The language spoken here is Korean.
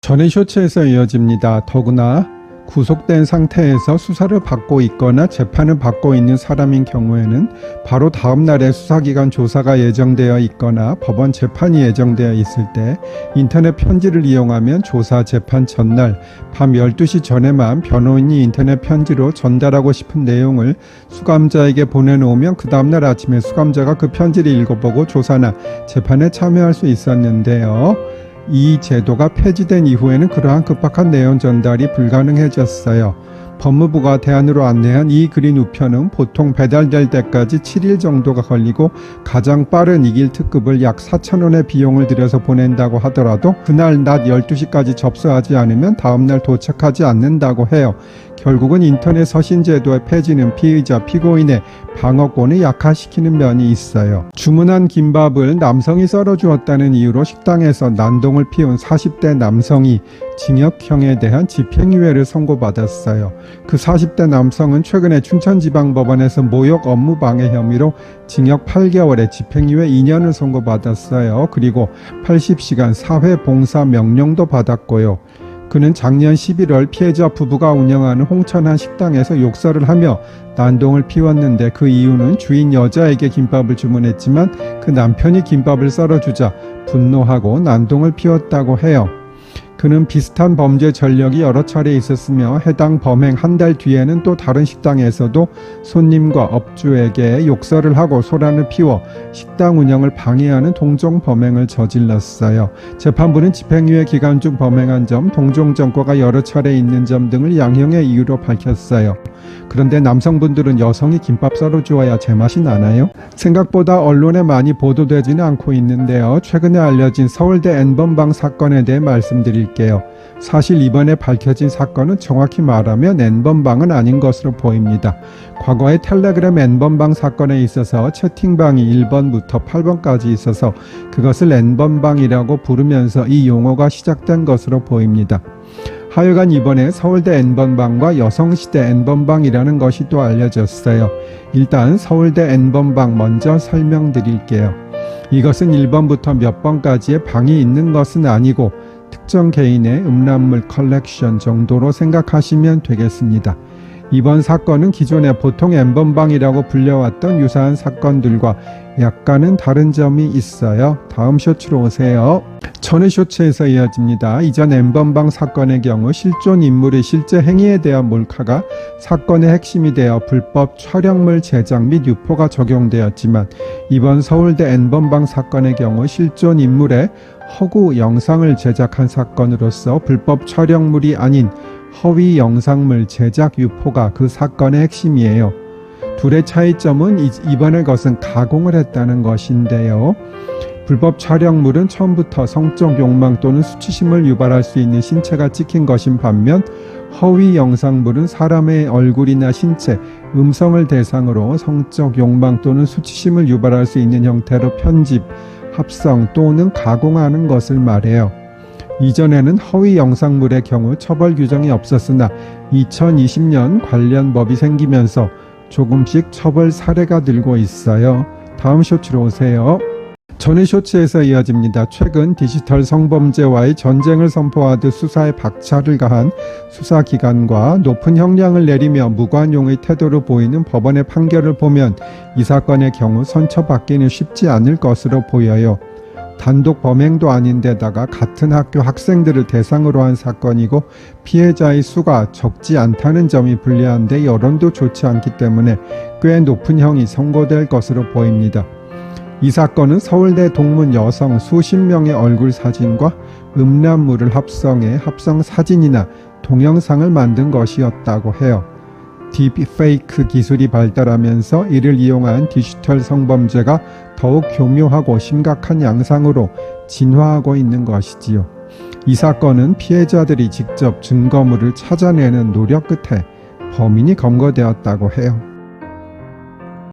전의 쇼츠에서 이어집니다. 더구나 구속된 상태에서 수사를 받고 있거나 재판을 받고 있는 사람인 경우에는 바로 다음 날에 수사기관 조사가 예정되어 있거나 법원 재판이 예정되어 있을 때 인터넷 편지를 이용하면 조사 재판 전날 밤 12시 전에만 변호인이 인터넷 편지로 전달하고 싶은 내용을 수감자에게 보내놓으면 그 다음날 아침에 수감자가 그 편지를 읽어보고 조사나 재판에 참여할 수 있었는데요. 이 제도가 폐지된 이후에는 그러한 급박한 내용 전달이 불가능해졌어요. 법무부가 대안으로 안내한 이 그린 우편은 보통 배달될 때까지 7일 정도가 걸리고 가장 빠른 2길 특급을 약 4,000원의 비용을 들여서 보낸다고 하더라도 그날 낮 12시까지 접수하지 않으면 다음날 도착하지 않는다고 해요. 결국은 인터넷 서신 제도의 폐지는 피의자, 피고인의 방어권을 약화시키는 면이 있어요. 주문한 김밥을 남성이 썰어주었다는 이유로 식당에서 난동을 피운 40대 남성이 징역형에 대한 집행유예를 선고받았어요. 그 40대 남성은 최근에 춘천지방법원에서 모욕 업무방해 혐의로 징역 8개월에 집행유예 2년을 선고받았어요. 그리고 80시간 사회봉사 명령도 받았고요. 그는 작년 11월 피해자 부부가 운영하는 홍천한 식당에서 욕설을 하며 난동을 피웠는데 그 이유는 주인 여자에게 김밥을 주문했지만 그 남편이 김밥을 썰어주자 분노하고 난동을 피웠다고 해요. 그는 비슷한 범죄 전력이 여러 차례 있었으며 해당 범행 한 달 뒤에는 또 다른 식당에서도 손님과 업주에게 욕설을 하고 소란을 피워 식당 운영을 방해하는 동종 범행을 저질렀어요. 재판부는 집행유예 기간 중 범행한 점, 동종 전과가 여러 차례 있는 점 등을 양형의 이유로 밝혔어요. 그런데 남성분들은 여성이 김밥 썰어주어야 제맛이 나나요? 생각보다 언론에 많이 보도되지는 않고 있는데요. 최근에 알려진 서울대 N번방 사건에 대해 말씀드릴게요. 사실 이번에 밝혀진 사건은 정확히 말하면 N번방은 아닌 것으로 보입니다. 과거에 텔레그램 N번방 사건에 있어서 채팅방이 1번부터 8번까지 있어서 그것을 N번방이라고 부르면서 이 용어가 시작된 것으로 보입니다. 하여간 이번에 서울대 N번방과 여성시대 N번방이라는 것이 또 알려졌어요. 일단 서울대 N번방 먼저 설명드릴게요. 이것은 1번부터 몇 번까지의 방이 있는 것은 아니고 특정 개인의 음란물 컬렉션 정도로 생각하시면 되겠습니다. 이번 사건은 기존에 보통 N번방이라고 불려왔던 유사한 사건들과 약간은 다른 점이 있어요. 다음 쇼츠로 오세요. 전의 쇼츠에서 이어집니다. 이전 N번방 사건의 경우 실존 인물의 실제 행위에 대한 몰카가 사건의 핵심이 되어 불법 촬영물 제작 및 유포가 적용되었지만 이번 서울대 N번방 사건의 경우 실존 인물의 허구 영상을 제작한 사건으로서 불법 촬영물이 아닌 허위 영상물 제작 유포가 그 사건의 핵심이에요. 둘의 차이점은 이번의 것은 가공을 했다는 것인데요. 불법 촬영물은 처음부터 성적 욕망 또는 수치심을 유발할 수 있는 신체가 찍힌 것인 반면 허위 영상물은 사람의 얼굴이나 신체, 음성을 대상으로 성적 욕망 또는 수치심을 유발할 수 있는 형태로 편집, 합성 또는 가공하는 것을 말해요. 이전에는 허위 영상물의 경우 처벌 규정이 없었으나 2020년 관련 법이 생기면서 조금씩 처벌 사례가 늘고 있어요. 다음 쇼츠로 오세요. 전의 쇼츠에서 이어집니다. 최근 디지털 성범죄와의 전쟁을 선포하듯 수사에 박차를 가한 수사기관과 높은 형량을 내리며 무관용의 태도를 보이는 법원의 판결을 보면 이 사건의 경우 선처받기는 쉽지 않을 것으로 보여요. 단독 범행도 아닌데다가 같은 학교 학생들을 대상으로 한 사건이고 피해자의 수가 적지 않다는 점이 불리한데 여론도 좋지 않기 때문에 꽤 높은 형이 선고될 것으로 보입니다. 이 사건은 서울대 동문 여성 수십 명의 얼굴 사진과 음란물을 합성해 합성 사진이나 동영상을 만든 것이었다고 해요. 딥페이크 기술이 발달하면서 이를 이용한 디지털 성범죄가 더욱 교묘하고 심각한 양상으로 진화하고 있는 것이지요. 이 사건은 피해자들이 직접 증거물을 찾아내는 노력 끝에 범인이 검거되었다고 해요.